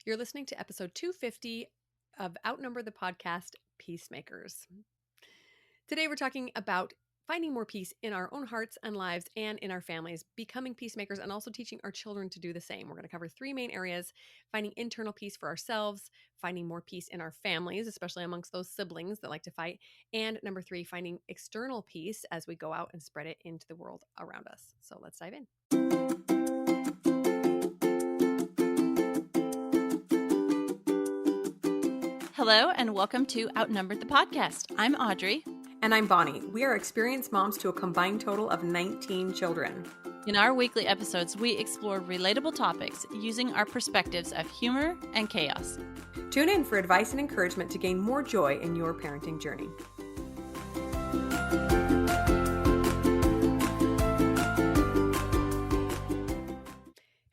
You're listening to episode 250 of Outnumbered the Podcast, Peacemakers. Today, we're talking about finding more peace in our own hearts and lives and in our families, becoming peacemakers, and also teaching our children to do the same. We're going to cover three main areas: finding internal peace for ourselves, finding more peace in our families, especially amongst those siblings that like to fight, and number three, finding external peace as we go out and spread it into the world around us. So let's dive in. Hello, and welcome to Outnumbered the Podcast. I'm Audrey. And I'm Bonnie. We are experienced moms to a combined total of 19 children. In our weekly episodes, we explore relatable topics using our perspectives of humor and chaos. Tune in for advice and encouragement to gain more joy in your parenting journey.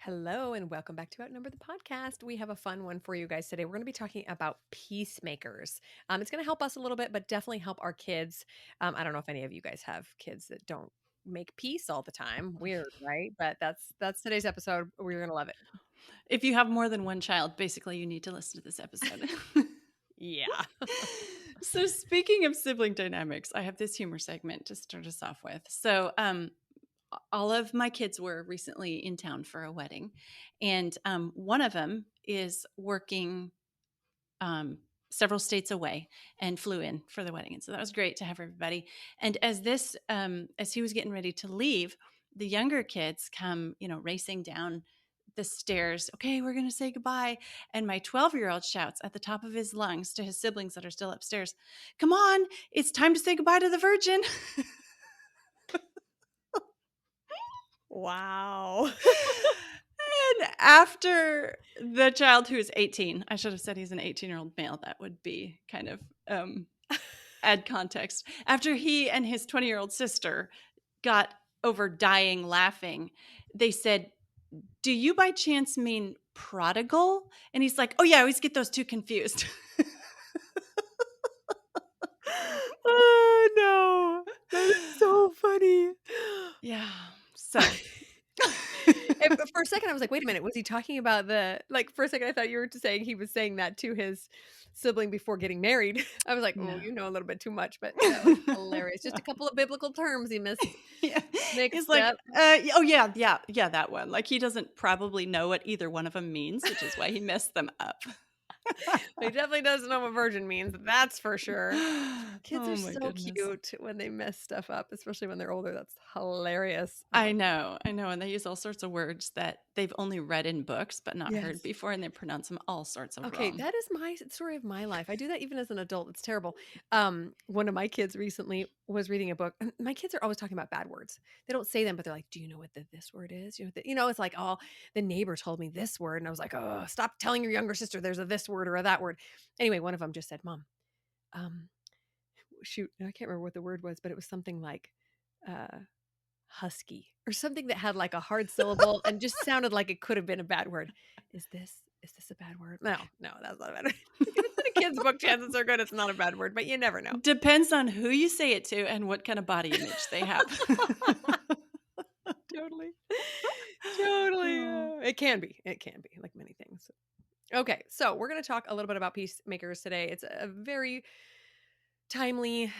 Hello, and welcome back to Outnumber the Podcast. We have a fun one for you guys today. We're going to be talking about peacemakers. It's going to help us a little bit, but definitely help our kids. I don't know if any of you guys have kids that don't make peace all the time. Weird, right? But that's today's episode. We're going to love it. If you have more than one child, basically you need to listen to this episode. Yeah. So speaking of sibling dynamics, I have this humor segment to start us off with. So all of my kids were recently in town for a wedding, and one of them is working several states away and flew in for the wedding. And so that was great to have everybody. And as he was getting ready to leave, the younger kids come, racing down the stairs. Okay, we're going to say goodbye. And my 12-year-old shouts at the top of his lungs to his siblings that are still upstairs, "Come on, it's time to say goodbye to the Virgin." Wow. And after the child, who is 18, I should have said he's an 18-year-old male. That would be kind of add context. After he and his 20-year-old sister got over dying laughing, they said, "Do you by chance mean prodigal?" And he's like, "Oh yeah, I always get those two confused." Oh no. That is so funny. Yeah. So And for a second, I was like, wait a minute, was he talking about for a second, I thought you were saying he was saying that to his sibling before getting married. I was like, No. oh, you know a little bit too much, but that was hilarious. Just a couple of biblical terms he Yeah. He's mixed like, up. oh yeah, that one. Like he doesn't probably know what either one of them means, which is why he messed them up. He definitely doesn't know what virgin means. That's for sure. Kids Oh are my so goodness. cute when they mess stuff up, especially when they're older. That's hilarious. I know. And they use all sorts of words that they've only read in books but not heard Yes. before, and they pronounce them all sorts of Okay, wrong. that is my story of my life. I do that even as an adult. It's terrible. One of my kids recently was reading a book. And my kids are always talking about bad words. They don't say them, but they're like, "Do you know what this word is?" It's like, "Oh, the neighbor told me this word," and I was like, "Oh, stop telling your younger sister there's a this word or a that word." Anyway, one of them just said, "Mom, shoot, I can't remember what the word was, but it was something like husky or something that had like a hard syllable and just sounded like it could have been a bad word. Is this a bad word? No, that's not a bad word. If it's in a kid's book, chances are good it's not a bad word, but you never know. Depends on who you say it to and what kind of body image they have. Totally. It can be like many things. Okay, so we're going to talk a little bit about peacemakers today. It's a very timely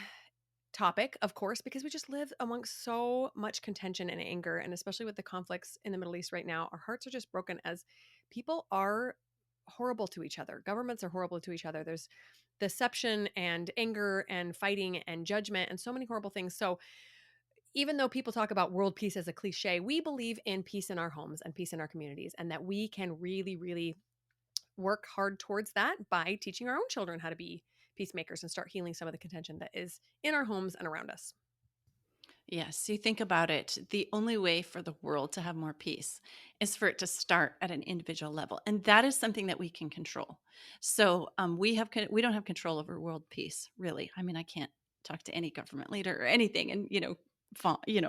topic, of course, because we just live amongst so much contention and anger, and especially with the conflicts in the Middle East right now, our hearts are just broken as people are horrible to each other. Governments are horrible to each other. There's deception and anger and fighting and judgment and so many horrible things. So even though people talk about world peace as a cliche, we believe in peace in our homes and peace in our communities, and that we can really, really work hard towards that by teaching our own children how to be peacemakers and start healing some of the contention that is in our homes and around us. Yes, you think about it, the only way for the world to have more peace is for it to start at an individual level. And that is something that we can control. So we don't have control over world peace, really. I mean, I can't talk to any government leader or anything and,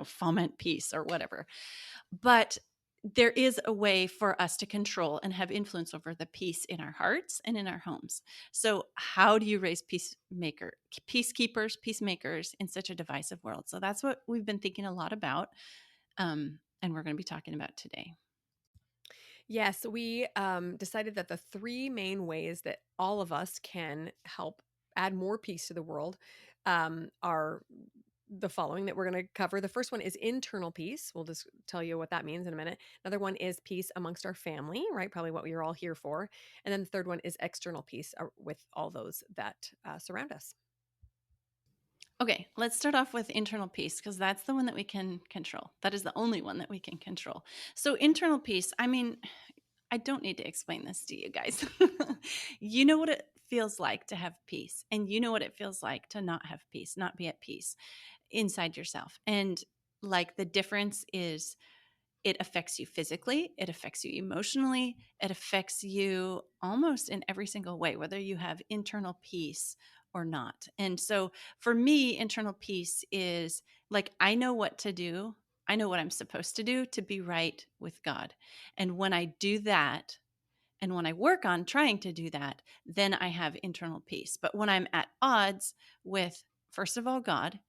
foment peace or whatever. But there is a way for us to control and have influence over the peace in our hearts and in our homes. So how do you raise peacemakers in such a divisive world? So that's what we've been thinking a lot about, and we're going to be talking about today. Yes, we decided that the three main ways that all of us can help add more peace to the world are the following that we're going to cover. The first one is internal peace. We'll just tell you what that means in a minute. Another one is peace amongst our family, right? Probably what we're all here for. And then the third one is external peace with all those that surround us. Okay, let's start off with internal peace because that's the one that we can control. That is the only one that we can control. So, internal peace, I mean, I don't need to explain this to you guys. You know what it feels like to have peace, and you know what it feels like to not have peace, not be at peace inside yourself. And like the difference is it affects you physically, it affects you emotionally, it affects you almost in every single way, whether you have internal peace or not. And so for me, internal peace is like I know what to do. I know what I'm supposed to do to be right with God. And when I do that, and when I work on trying to do that, then I have internal peace. But when I'm at odds with, first of all, God,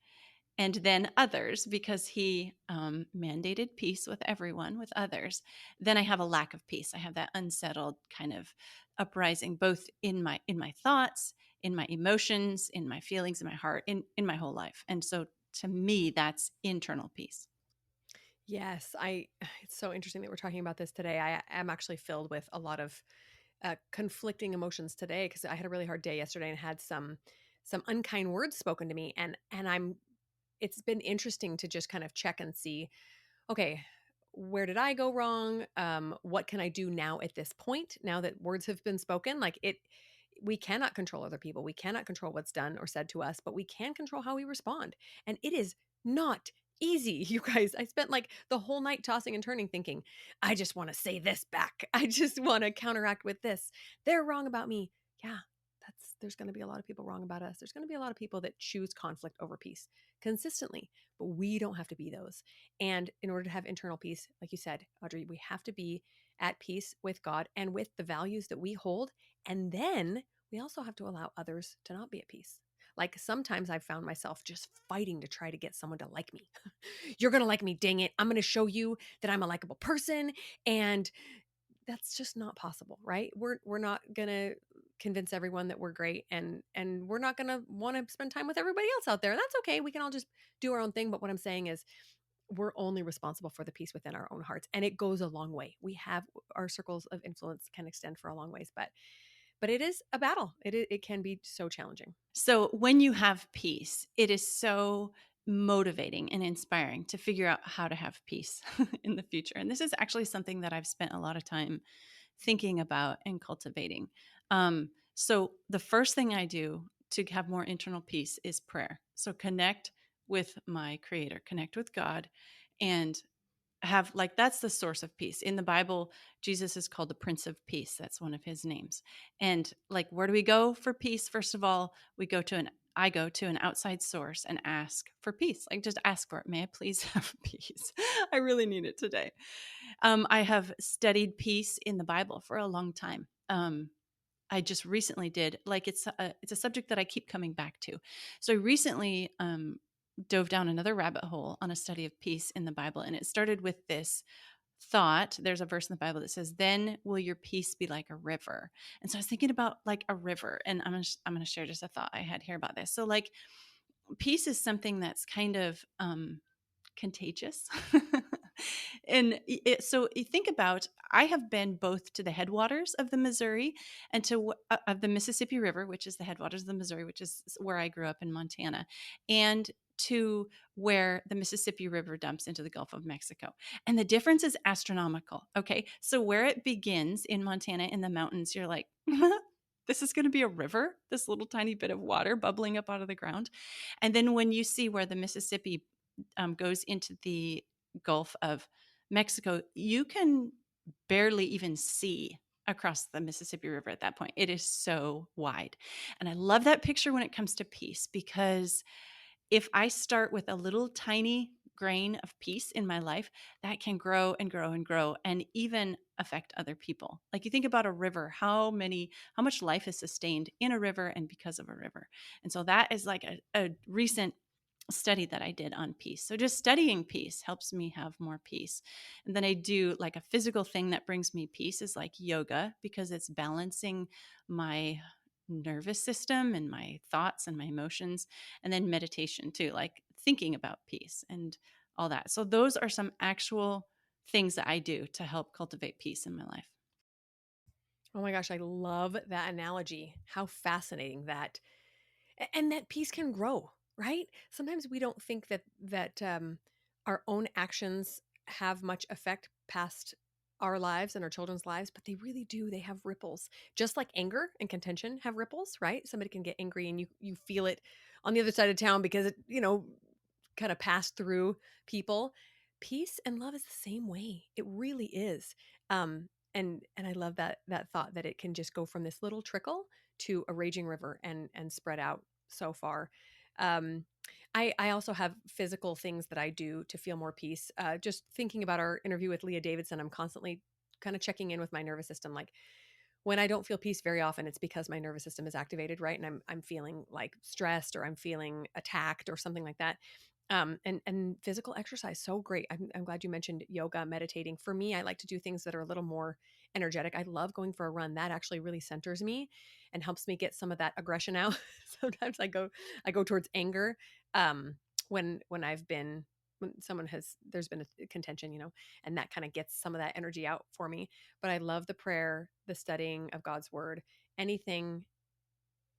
and then others because he mandated peace with everyone, with others, then I have a lack of peace. I have that unsettled kind of uprising both in my thoughts, in my emotions, in my feelings, in my heart, in my whole life. And so to me that's internal peace. Yes, I it's so interesting that we're talking about this today. I am actually filled with a lot of conflicting emotions today because I had a really hard day yesterday and had some unkind words spoken to me, and I'm it's been interesting to just kind of check and see, okay, where did I go wrong? What can I do now at this point? Now that words have been spoken, we cannot control other people. We cannot control what's done or said to us, but we can control how we respond. And it is not easy, you guys. I spent like the whole night tossing and turning thinking, I just want to say this back. I just want to counteract with this. They're wrong about me. Yeah, there's going to be a lot of people wrong about us. There's going to be a lot of people that choose conflict over peace consistently, but we don't have to be those. And in order to have internal peace, like you said, Audrey, we have to be at peace with God and with the values that we hold. And then we also have to allow others to not be at peace. Like sometimes I've found myself just fighting to try to get someone to like me. You're going to like me, dang it. I'm going to show you that I'm a likable person. And that's just not possible, right? We're not going to convince everyone that we're great, and we're not going to want to spend time with everybody else out there. That's okay. We can all just do our own thing. But what I'm saying is we're only responsible for the peace within our own hearts, and it goes a long way. We have our circles of influence can extend for a long ways, but it is a battle. It can be so challenging. So when you have peace, it is so motivating and inspiring to figure out how to have peace in the future. And this is actually something that I've spent a lot of time thinking about and cultivating. So the first thing I do to have more internal peace is prayer. So connect with my creator, connect with God, and have like that's the source of peace. In the Bible, Jesus is called the Prince of Peace. That's one of his names. And like where do we go for peace? First of all, I go to an outside source and ask for peace. Like just ask for it. May I please have peace? I really need it today. I have studied peace in the Bible for a long time. I just recently did like it's a subject that I keep coming back to. So I recently dove down another rabbit hole on a study of peace in the Bible, and it started with this thought. There's a verse in the Bible that says, "Then will your peace be like a river." And so I was thinking about like a river, and I'm gonna share just a thought I had here about this. So like peace is something that's kind of contagious. And so you think about, I have been both to the headwaters of the Missouri and to of the Mississippi River, which is the headwaters of the Missouri, which is where I grew up in Montana, and to where the Mississippi River dumps into the Gulf of Mexico. And the difference is astronomical. Okay. So where it begins in Montana in the mountains, you're like, this is going to be a river, this little tiny bit of water bubbling up out of the ground. And then when you see where the Mississippi goes into the Gulf of Mexico, you can barely even see across the Mississippi River at that point. It is so wide. And I love that picture when it comes to peace, because if I start with a little tiny grain of peace in my life, that can grow and grow and grow and even affect other people. Like you think about a river, how much life is sustained in a river and because of a river. And so that is like a recent study that I did on peace. So just studying peace helps me have more peace. And then I do like a physical thing that brings me peace is like yoga, because it's balancing my nervous system and my thoughts and my emotions. And then meditation too, like thinking about peace and all that. So those are some actual things that I do to help cultivate peace in my life. Oh my gosh, I love that analogy. How fascinating that and that peace can grow, right? Sometimes we don't think that our own actions have much effect past our lives and our children's lives, but they really do. They have ripples. Just like anger and contention have ripples, right? Somebody can get angry and you feel it on the other side of town because it, kind of passed through people. Peace and love is the same way. It really is. And I love that thought that it can just go from this little trickle to a raging river and spread out so far. Um, I also have physical things that I do to feel more peace. Just thinking about our interview with Leah Davidson, I'm constantly kind of checking in with my nervous system. Like when I don't feel peace very often, it's because my nervous system is activated, right? And I'm feeling like stressed or I'm feeling attacked or something like that. And physical exercise, so great. I'm glad you mentioned yoga, meditating. For me, I like to do things that are a little more energetic. I love going for a run. That actually really centers me and helps me get some of that aggression out. Sometimes I go towards anger. When I've been when someone has there's been a contention, and that kind of gets some of that energy out for me. But I love the prayer, the studying of God's word, anything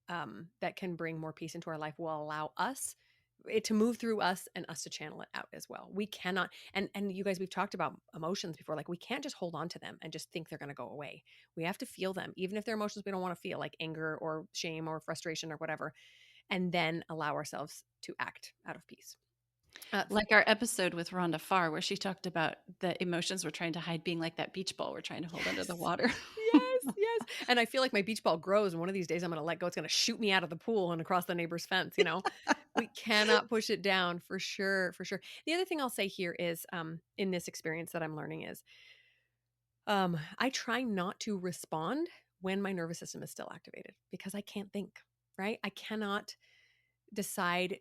that can bring more peace into our life will allow us it to move through us and us to channel it out as well. We cannot, and you guys, we've talked about emotions before. Like we can't just hold on to them and just think they're going to go away. We have to feel them, even if they're emotions we don't want to feel, like anger or shame or frustration or whatever, and then allow ourselves to act out of peace. Like our episode with Rhonda Farr, where she talked about the emotions we're trying to hide being like that beach ball we're trying to hold under the Yes. water. Yes. And I feel like my beach ball grows, and one of these days I'm going to let go. It's going to shoot me out of the pool and across the neighbor's fence. We cannot push it down for sure, for sure. The other thing I'll say here is in this experience that I'm learning is I try not to respond when my nervous system is still activated because I can't think, right? I cannot decide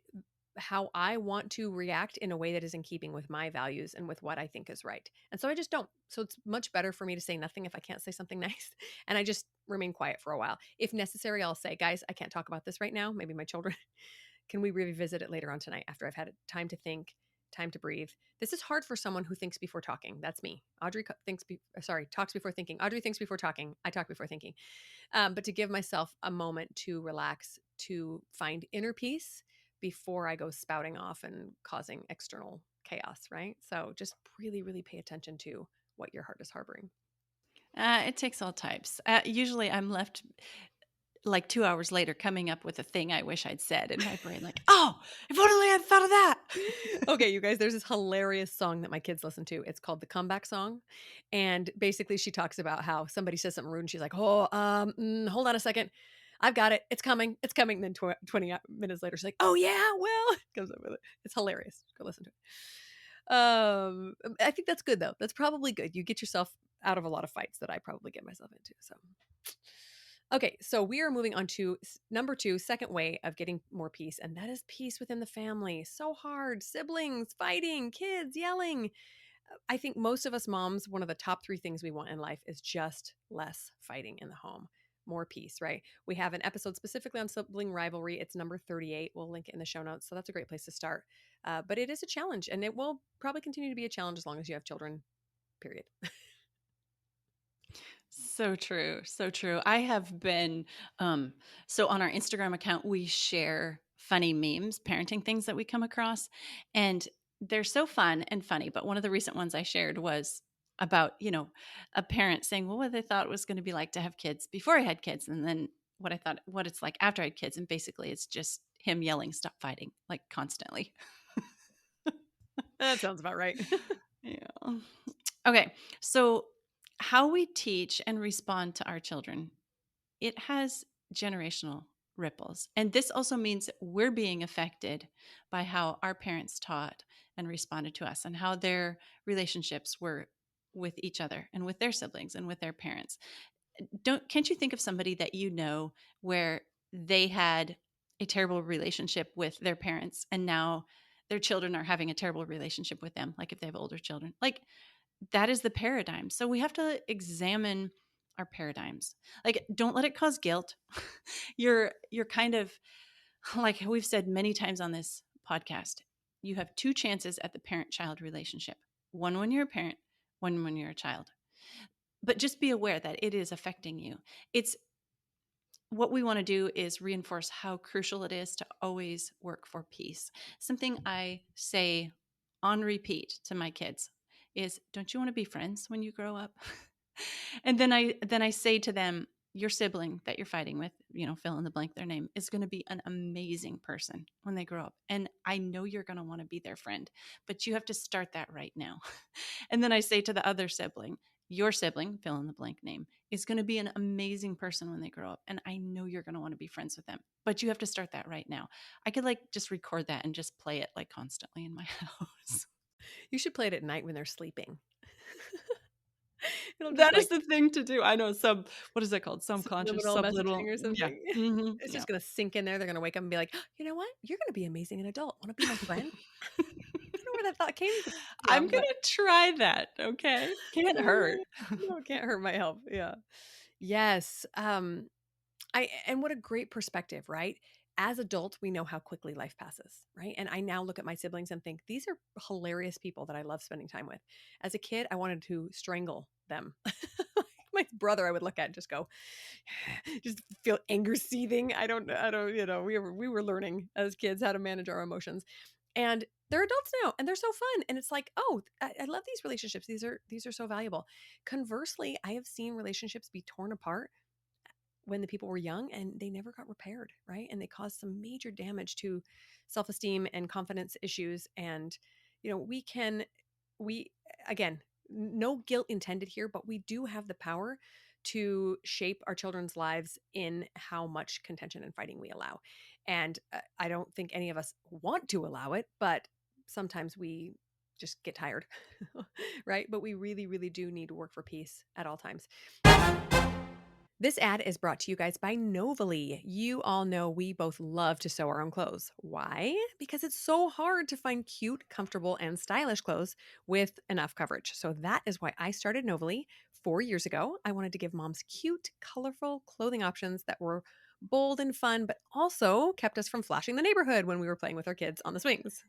how I want to react in a way that is in keeping with my values and with what I think is right. And so I just don't. So it's much better for me to say nothing if I can't say something nice. And I just remain quiet for a while. If necessary, I'll say, guys, I can't talk about this right now. Maybe my children, can we revisit it later on tonight after I've had time to think, time to breathe? This is hard for someone who thinks before talking. That's me. Audrey talks before thinking. Audrey thinks before talking. I talk before thinking. But to give myself a moment to relax, to find inner peace before I go spouting off and causing external chaos, right? So just really, really pay attention to what your heart is harboring. It takes all types. Usually I'm left like 2 hours later coming up with a thing I wish I'd said in my brain, like, oh, if only I'd thought of that. Okay, you guys, there's this hilarious song that my kids listen to. It's called the Comeback Song. And basically she talks about how somebody says something rude and she's like, oh, hold on a second. I've got it. It's coming. It's coming. Then 20 minutes later, she's like, oh yeah, well, comes up with it. It's hilarious. Go listen to it. I think that's good though. That's probably good. You get yourself out of a lot of fights that I probably get myself into. So okay, so we are moving on to number 2, second way of getting more peace, and that is peace within the family. So hard. Siblings fighting, kids yelling. I think most of us moms, one of the top 3 things we want in life is just less fighting in the home. More peace, right? We have an episode specifically on sibling rivalry. It's number 38. We'll link it in the show notes. So that's a great place to start. But it is a challenge, and it will probably continue to be a challenge as long as you have children, period. So true. So true. I have been, so on our Instagram account, we share funny memes, parenting things that we come across. And they're so fun and funny. But one of the recent ones I shared was about, a parent saying, well, what they thought it was going to be like to have kids before I had kids. And then what it's like after I had kids. And basically it's just him yelling, stop fighting, like constantly. That sounds about right. Yeah. Okay. So, how we teach and respond to our children, it has generational ripples. And this also means we're being affected by how our parents taught and responded to us and how their relationships were with each other and with their siblings and with their parents. Can't you think of somebody that you know where they had a terrible relationship with their parents, and now their children are having a terrible relationship with them, like if they have older children. Like that is the paradigm. So we have to examine our paradigms. Like don't let it cause guilt. You're kind of like we've said many times on this podcast, you have two chances at the parent-child relationship. One when you're a parent, one when you're a child. But just be aware that it is affecting you. It's what we want to do is reinforce how crucial it is to always work for peace. Something I say on repeat to my kids is, don't you want to be friends when you grow up? And then I say to them, your sibling that you're fighting with, fill in the blank their name, is going to be an amazing person when they grow up. And I know you're going to want to be their friend, but you have to start that right now. And then I say to the other sibling, your sibling, fill in the blank name, is going to be an amazing person when they grow up. And I know you're going to want to be friends with them, but you have to start that right now. I could just record that and just play it constantly in my house. You should play it at night when they're sleeping. It'll just That is like the thing to do. I know what is that called? Subconscious, subliminal messaging subliminal. or Yeah. something. Mhm. It's Yeah. just gonna sink in there. They're gonna wake up and be like, you know what? You're gonna be amazing an adult. Want to be my friend? I don't know where that thought came I'm from, going but to try that. Okay. Can't hurt. no, it can't hurt my help. Yeah. Yes. And what a great perspective, right? As adults, we know how quickly life passes, right? And I now look at my siblings and think these are hilarious people that I love spending time with. As a kid, I wanted to strangle them. My brother, I would look at and just go, just feel anger seething. I don't, we were learning as kids how to manage our emotions, and they're adults now, and they're so fun. And it's like, oh, I love these relationships. These are so valuable. Conversely, I have seen relationships be torn apart when the people were young and they never got repaired, right? And they caused some major damage to self-esteem and confidence issues. And, we, again, no guilt intended here, but we do have the power to shape our children's lives in how much contention and fighting we allow. And I don't think any of us want to allow it, but sometimes we just get tired, right? But we really, really do need to work for peace at all times. This ad is brought to you guys by Novely. You all know we both love to sew our own clothes. Why? Because it's so hard to find cute, comfortable, and stylish clothes with enough coverage. So that is why I started Novely 4 years ago. I wanted to give moms cute, colorful clothing options that were bold and fun, but also kept us from flashing the neighborhood when we were playing with our kids on the swings.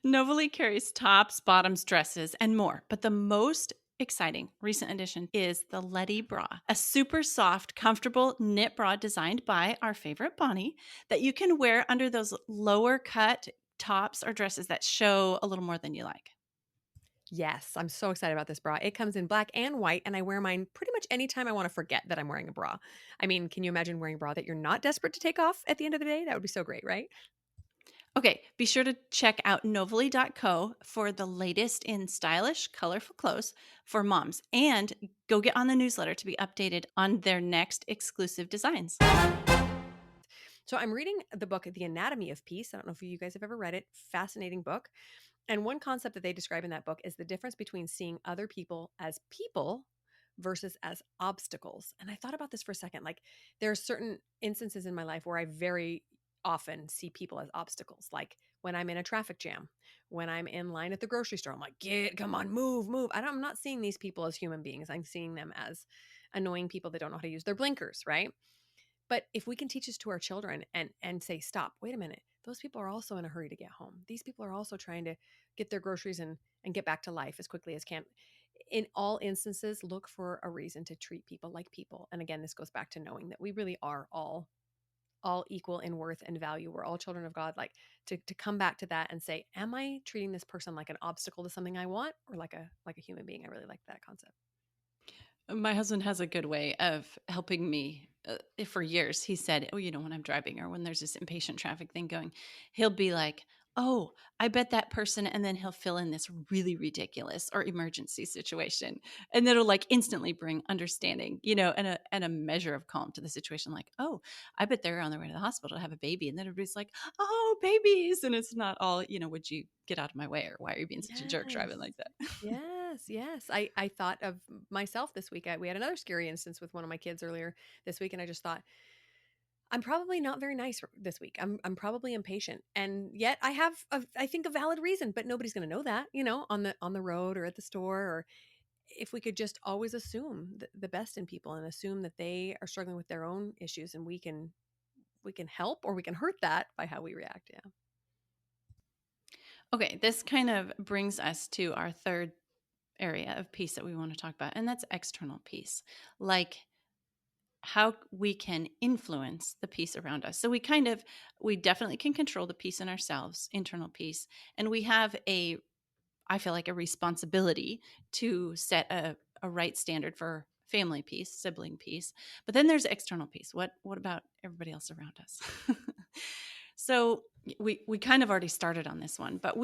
Novely carries tops, bottoms, dresses, and more. But the most exciting recent addition is the Letty bra, a super soft, comfortable knit bra designed by our favorite Bonnie that you can wear under those lower cut tops or dresses that show a little more than you like. Yes, I'm so excited about this bra. It comes in black and white, and I wear mine pretty much anytime I want to forget that I'm wearing a bra. I mean, can you imagine wearing a bra that you're not desperate to take off at the end of the day? That would be so great, right? Okay, be sure to check out novely.co for the latest in stylish, colorful clothes for moms, and go get on the newsletter to be updated on their next exclusive designs. So I'm reading the book, The Anatomy of Peace. I don't know if you guys have ever read it. Fascinating book. And one concept that they describe in that book is the difference between seeing other people versus as obstacles. And I thought about this for a second. Like there are certain instances in my life where I very often see people as obstacles. Like when I'm in a traffic jam, when I'm in line at the grocery store, I'm like, come on, move, move. I'm not seeing these people as human beings. I'm seeing them as annoying people that don't know how to use their blinkers, right? But if we can teach this to our children and say, stop, wait a minute, those people are also in a hurry to get home. These people are also trying to get their groceries and get back to life as quickly as can. In all instances, look for a reason to treat people like people. And again, this goes back to knowing that we really are all equal in worth and value. We're all children of God. Like to come back to that and say, am I treating this person like an obstacle to something I want or like a human being? I really like that concept. My husband has a good way of helping me. For years, he said, "Oh, when I'm driving or when there's this impatient traffic thing going, he'll be like, oh, I bet that person,' and then he'll fill in this really ridiculous or emergency situation, and it'll instantly bring understanding, and a measure of calm to the situation. Like, oh, I bet they're on their way to the hospital to have a baby, and then everybody's like, oh, babies, and it's not all, would you get out of my way or why are you being such a jerk Yes. driving like that?" Yes, yes. I thought of myself this week. We had another scary instance with one of my kids earlier this week, and I just thought I'm probably not very nice this week. I'm probably impatient, and yet I have I think a valid reason, but nobody's going to know that, on the road or at the store. Or if we could just always assume the best in people and assume that they are struggling with their own issues, and we can help or we can hurt that by how we react. Yeah. Okay, this kind of brings us to our third area of peace that we want to talk about, and that's external peace. Like how we can influence the peace around us. So we definitely can control the peace in ourselves, internal peace, and we have I feel like a responsibility to set a right standard for family peace, sibling peace. But then there's external peace. What about everybody else around us? So we kind of already started on this one, but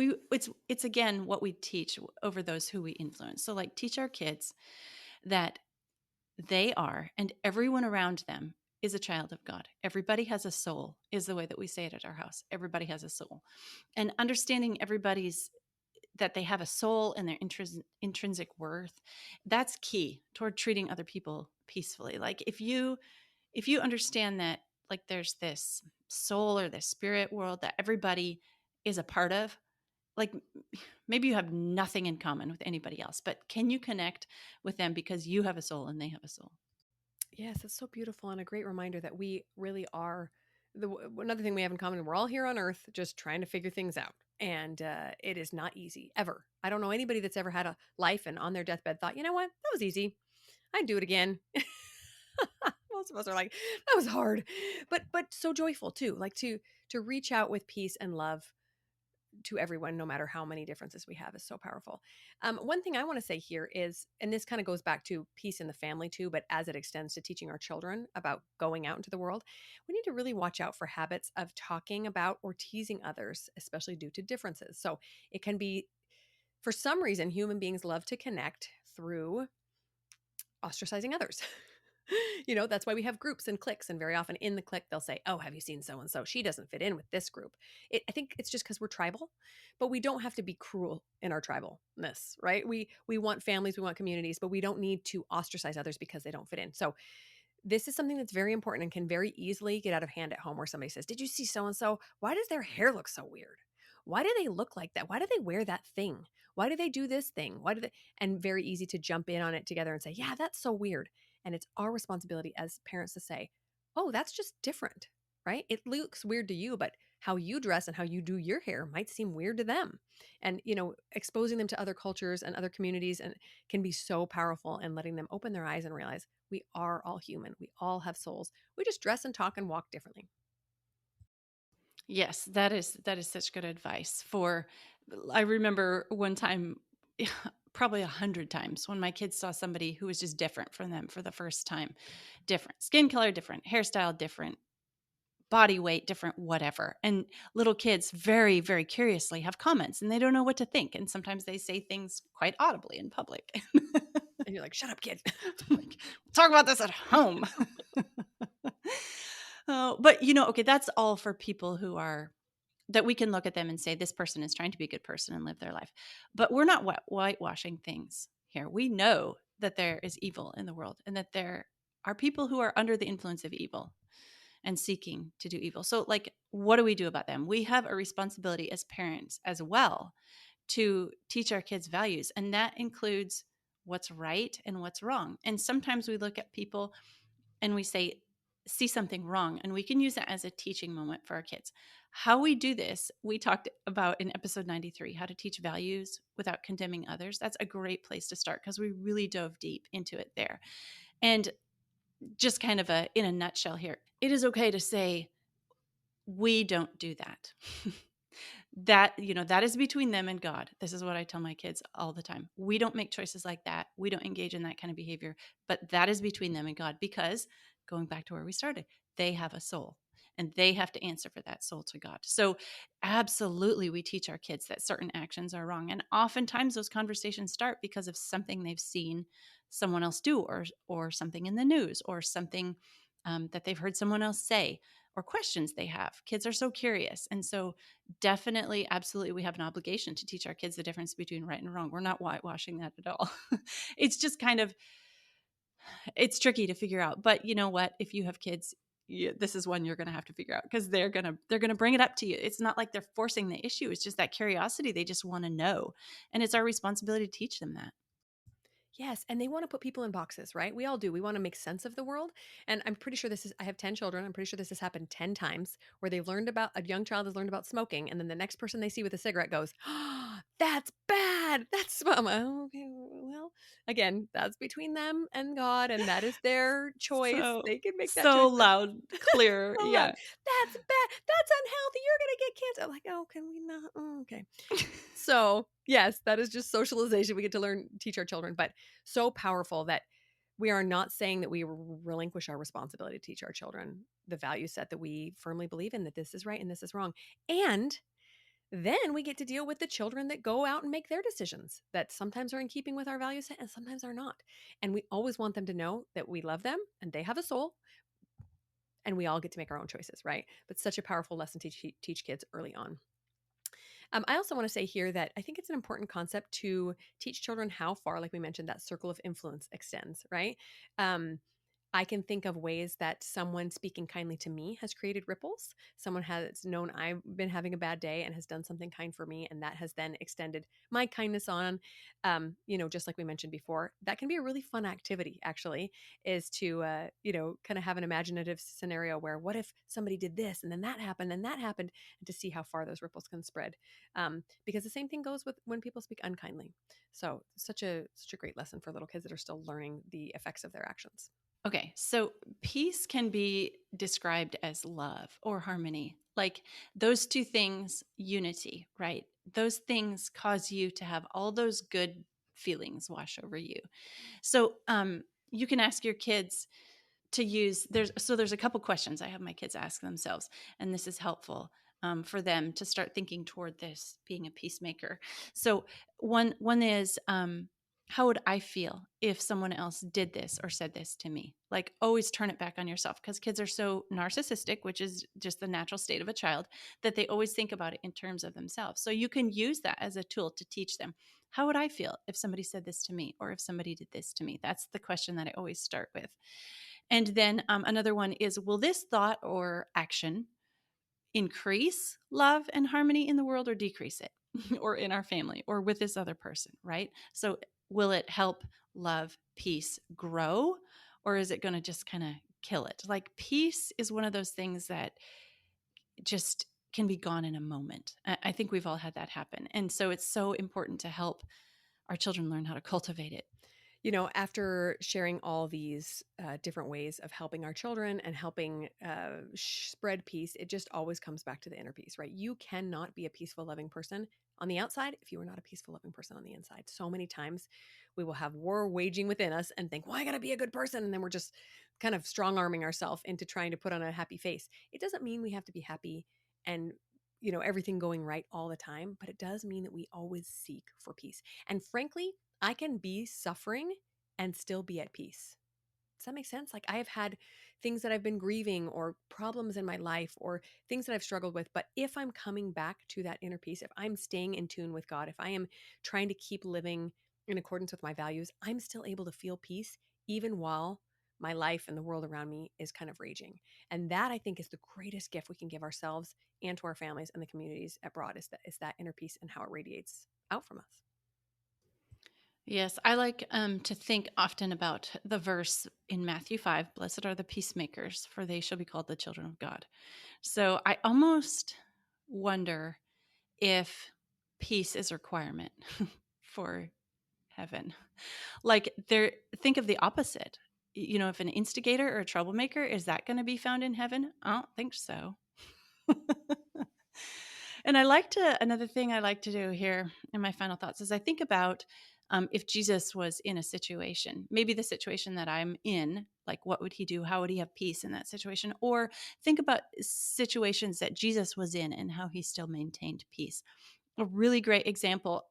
it's again what we teach over those who we influence. So like teach our kids that they are, and everyone around them is a child of God. Everybody has a soul, is the way that we say it at our house. Everybody has a soul. And understanding that they have a soul and their intrinsic worth, that's key toward treating other people peacefully. Like if you understand that, like there's this soul or this spirit world that everybody is a part of, like maybe you have nothing in common with anybody else, but can you connect with them because you have a soul and they have a soul? Yes, it's so beautiful and a great reminder that we really are another thing we have in common. We're all here on Earth just trying to figure things out, and it is not easy ever. I don't know anybody that's ever had a life and on their deathbed thought, you know what, that was easy. I'd do it again. Most of us are like, that was hard, but so joyful too. Like to reach out with peace and love to everyone, no matter how many differences we have, is so powerful. One thing I want to say here is, and this kind of goes back to peace in the family too, but as it extends to teaching our children about going out into the world, we need to really watch out for habits of talking about or teasing others, especially due to differences. So it can be, for some reason, human beings love to connect through ostracizing others. That's why we have groups and cliques. And very often in the clique, they'll say, oh, have you seen so and so? She doesn't fit in with this group. I think it's just because we're tribal, but we don't have to be cruel in our tribalness, right? We want families, we want communities, but we don't need to ostracize others because they don't fit in. So this is something that's very important and can very easily get out of hand at home, where somebody says, did you see so and so? Why does their hair look so weird? Why do they look like that? Why do they wear that thing? Why do they do this thing? Why do they? And very easy to jump in on it together and say, yeah, that's so weird. And it's our responsibility as parents to say, oh, that's just different, right? It looks weird to you, but how you dress and how you do your hair might seem weird to them. And, exposing them to other cultures and other communities and can be so powerful, and letting them open their eyes and realize we are all human. We all have souls. We just dress and talk and walk differently. Yes, that is such good advice. I remember one time, probably 100 times, when my kids saw somebody who was just different from them for the first time. Different skin color, different hairstyle, different body weight, different whatever. And little kids very, very curiously have comments and they don't know what to think. And sometimes they say things quite audibly in public. And you're like, shut up, kid. Like, talk about this at home. But okay, that's all for people that we can look at them and say, this person is trying to be a good person and live their life. But we're not whitewashing things here. We know that there is evil in the world and that there are people who are under the influence of evil and seeking to do evil. So, like, what do we do about them? We have a responsibility as parents as well to teach our kids values, and that includes what's right and what's wrong. And sometimes we look at people and we see something wrong, and we can use that as a teaching moment for our kids. How we do this, we talked about in episode 93, how to teach values without condemning others. That's a great place to start because we really dove deep into it there. And just kind of in a nutshell here, it is okay to say, we don't do that. That is between them and God. This is what I tell my kids all the time. We don't make choices like that. We don't engage in that kind of behavior, but that is between them and God, because going back to where we started, they have a soul and they have to answer for that soul to God. So absolutely, we teach our kids that certain actions are wrong. And oftentimes those conversations start because of something they've seen someone else do, or something in the news, or something that they've heard someone else say, or questions they have. Kids are so curious. And so definitely, absolutely, we have an obligation to teach our kids the difference between right and wrong. We're not whitewashing that at all. It's just it's tricky to figure out. But you know what? If you have kids, this is one you're going to have to figure out, because they're going to bring it up to you. It's not like they're forcing the issue. It's just that curiosity. They just want to know. And it's our responsibility to teach them that. Yes, and they want to put people in boxes, right? We all do. We want to make sense of the world. And I'm pretty sure I have 10 children. I'm pretty sure this has happened 10 times where they've learned about, a young child has learned about smoking. And then the next person they see with a cigarette goes, oh, that's bad. That's, oh, okay, well, again, that's between them and God. And that is their choice. So, They can make that so choice. But loud, clear. so loud. Yeah. That's bad. That's unhealthy. You're going to get cancer. I'm like, oh, can we not? Oh, okay. So, yes, that is just socialization. We get to teach our children, but so powerful that we are not saying that we relinquish our responsibility to teach our children the value set that we firmly believe in, that this is right and this is wrong. And then we get to deal with the children that go out and make their decisions that sometimes are in keeping with our value set and sometimes are not. And we always want them to know that we love them and they have a soul and we all get to make our own choices, right? But such a powerful lesson to teach kids early on. I also want to say here that I think it's an important concept to teach children how far, like we mentioned, that circle of influence extends, right? Um, I can think of ways that someone speaking kindly to me has created ripples. Someone has known I've been having a bad day and has done something kind for me, and that has then extended my kindness on. Just like we mentioned before, that can be a really fun activity, actually, is to, kind of have an imaginative scenario where what if somebody did this and then that happened and that happened, and to see how far those ripples can spread. Because the same thing goes with when people speak unkindly. So such a great lesson for little kids that are still learning the effects of their actions. Okay, so peace can be described as love or harmony. Like those two things, unity, right? Those things cause you to have all those good feelings wash over you. So you can ask your kids to use, there's a couple questions I have my kids ask themselves, and this is helpful for them to start thinking toward this being a peacemaker. So one is, how would I feel if someone else did this or said this to me? Like, always turn it back on yourself, because kids are so narcissistic, which is just the natural state of a child, that they always think about it in terms of themselves. So you can use that as a tool to teach them, how would I feel if somebody said this to me, or if somebody did this to me? That's the question that I always start with. And then another one is, will this thought or action increase love and harmony in the world, or decrease it, or in our family, or with this other person, right? So will it help love, peace grow, or is it going to just kind of kill it? Like, peace is one of those things that just can be gone in a moment. I think we've all had that happen. And so it's so important to help our children learn how to cultivate it. After sharing all these different ways of helping our children and helping spread peace, it just always comes back to the inner peace, right? You cannot be a peaceful, loving person on the outside if you are not a peaceful, loving person on the inside. So many times we will have war waging within us and think, well, I got to be a good person. And then we're just kind of strong arming ourselves into trying to put on a happy face. It doesn't mean we have to be happy and everything going right all the time, but it does mean that we always seek for peace. And frankly, I can be suffering and still be at peace. Does that make sense? Like, I have had things that I've been grieving, or problems in my life, or things that I've struggled with. But if I'm coming back to that inner peace, if I'm staying in tune with God, if I am trying to keep living in accordance with my values, I'm still able to feel peace even while my life and the world around me is kind of raging. And that, I think, is the greatest gift we can give ourselves and to our families and the communities abroad, is that inner peace and how it radiates out from us. Yes, I like to think often about the verse in Matthew 5, blessed are the peacemakers, for they shall be called the children of God. So I almost wonder if peace is a requirement for heaven. Like, think of the opposite. If an instigator or a troublemaker, is that going to be found in heaven? I don't think so. And another thing I like to do here in my final thoughts is I think about, if Jesus was in a situation, maybe the situation that I'm in, like, what would he do? How would he have peace in that situation? Or think about situations that Jesus was in and how he still maintained peace. A really great example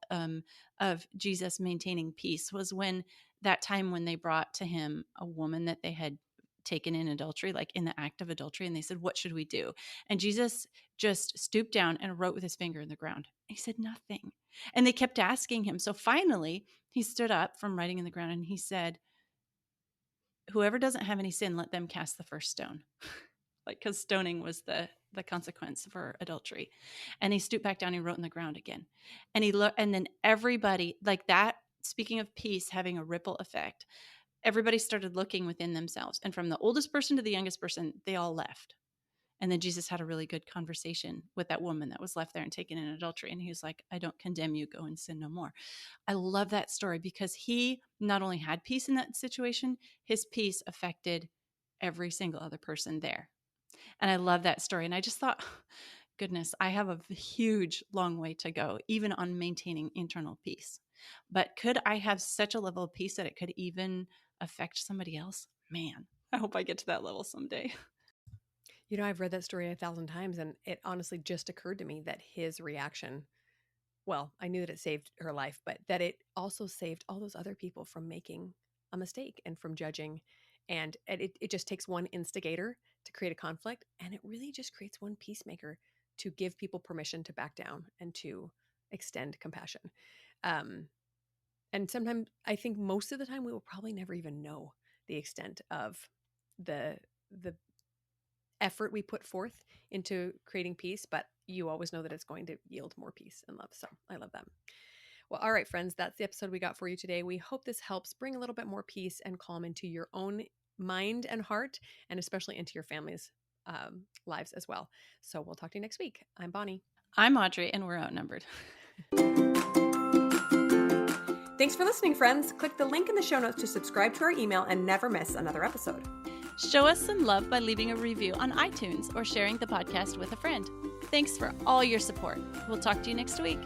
of Jesus maintaining peace was that time when they brought to him a woman that they had taken in adultery, like in the act of adultery. And they said, what should we do? And Jesus just stooped down and wrote with his finger in the ground. He said nothing. And they kept asking him. So finally, he stood up from writing in the ground and he said, whoever doesn't have any sin, let them cast the first stone. like, because stoning was the consequence for adultery. And he stooped back down and wrote in the ground again. And and then everybody, like that, speaking of peace having a ripple effect, everybody started looking within themselves. And from the oldest person to the youngest person, they all left. And then Jesus had a really good conversation with that woman that was left there and taken in adultery. And he was like, I don't condemn you. Go and sin no more. I love that story because he not only had peace in that situation, his peace affected every single other person there. And I love that story. And I just thought, goodness, I have a huge, long way to go, even on maintaining internal peace. But could I have such a level of peace that it could even affect somebody else? Man, I hope I get to that level someday. You know, I've read that story 1,000 times, and it honestly just occurred to me that his reaction, well, I knew that it saved her life, but that it also saved all those other people from making a mistake and from judging. And it just takes one instigator to create a conflict, and it really just creates one peacemaker to give people permission to back down and to extend compassion. Um, and sometimes, I think most of the time, we will probably never even know the extent of the effort we put forth into creating peace, but you always know that it's going to yield more peace and love. So I love that. Well, all right, friends, that's the episode we got for you today. We hope this helps bring a little bit more peace and calm into your own mind and heart, and especially into your family's lives as well. So we'll talk to you next week. I'm Bonnie. I'm Audrey, and we're outnumbered. Thanks for listening, friends. Click the link in the show notes to subscribe to our email and never miss another episode. Show us some love by leaving a review on iTunes or sharing the podcast with a friend. Thanks for all your support. We'll talk to you next week.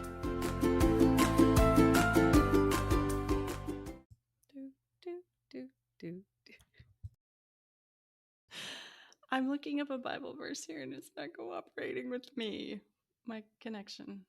I'm looking up a Bible verse here and it's not cooperating with me. My connection.